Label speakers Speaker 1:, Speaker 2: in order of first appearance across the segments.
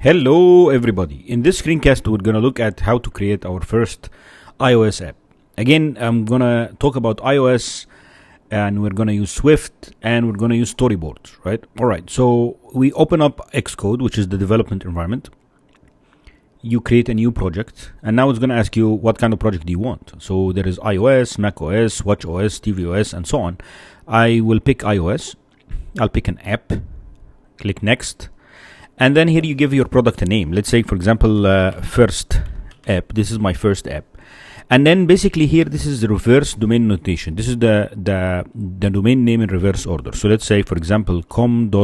Speaker 1: Hello everybody. In this screencast we're going to look at how to create our first iOS app. Again, I'm going to talk about iOS and we're going to use Swift and we're going to use storyboards, right? All right. So we open up Xcode, which is the development environment. You create a new project and now it's going to ask you what kind of project do you want. So there is iOS, macOS, watchOS, tvOS and so on. I will pick iOS. I'll pick an app. Click next. And then here you give your product a name. Let's say, for example, first app. This is my first app. And then basically here, this is the reverse domain notation. This is the domain name in reverse order. So let's say, for example, com.example.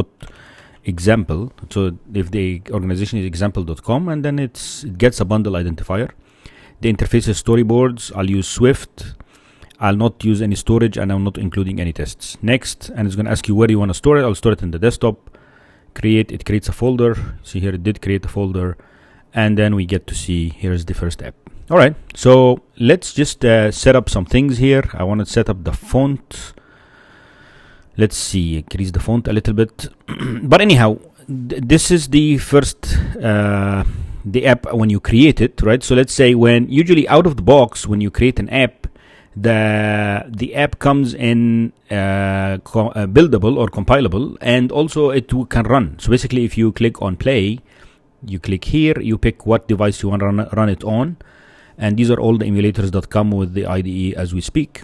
Speaker 1: So if the organization is example.com, and then it gets a bundle identifier. The interface is storyboards. I'll use Swift. I'll not use any storage, and I'm not including any tests. Next, and it's going to ask you where you want to store it. I'll store it in the desktop. It creates a folder. See here, it did create a folder, and then we get to see here's the first app. All right, so let's just set up some things here. I want to set up the font. Let's see, increase the font a little bit. But anyhow, this is the first the app when you create it, right? So let's say when usually out of the box when you create an app, the app comes in buildable or compilable, and also it can run. So basically, if you click on play, you click here, you pick what device you want to run it on, and these are all the emulators that come with the IDE as we speak.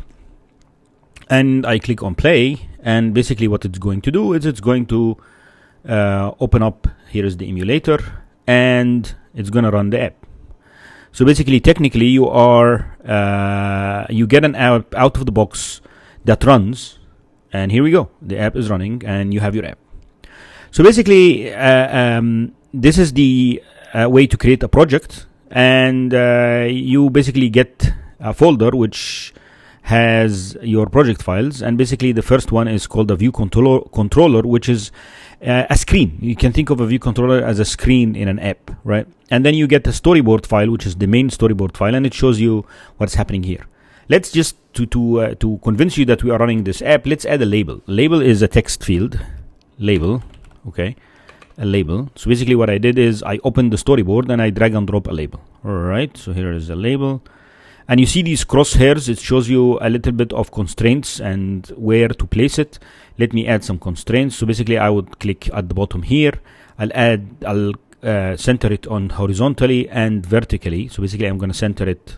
Speaker 1: And I click on play, and basically what it's going to do is it's going to open up. Here is the emulator, and it's going to run the app. So basically, technically, you get an app out of the box that runs, and here we go. The app is running, and you have your app. So basically, this is the way to create a project, and you basically get a folder which has your project files, and basically the first one is called a view controller, which is a screen. You can think of a view controller as a screen in an app, right? And then you get a storyboard file, which is the main storyboard file, and it shows you what's happening here. Let's just to convince you that we are running this app, let's add a label. Label is a text field. Label, okay, a label. So basically what I did is I opened the storyboard and I drag and drop a label. All right, so here is a label. And you see these crosshairs, it shows you a little bit of constraints and where to place it. Let me add some constraints. So basically I would click at the bottom here. I'll center it on horizontally and vertically. So basically I'm going to center it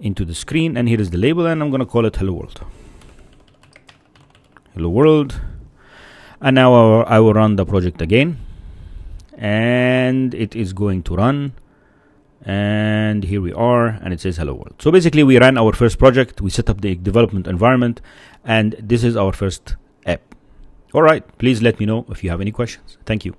Speaker 1: into the screen, and here is the label, and I'm going to call it Hello World. Hello World. And now I will run the project again, and it is going to run. And here we are, and it says Hello World. So basically we ran our first project, we set up the development environment, and this is our first app. All right, please let me know if you have any questions. Thank you.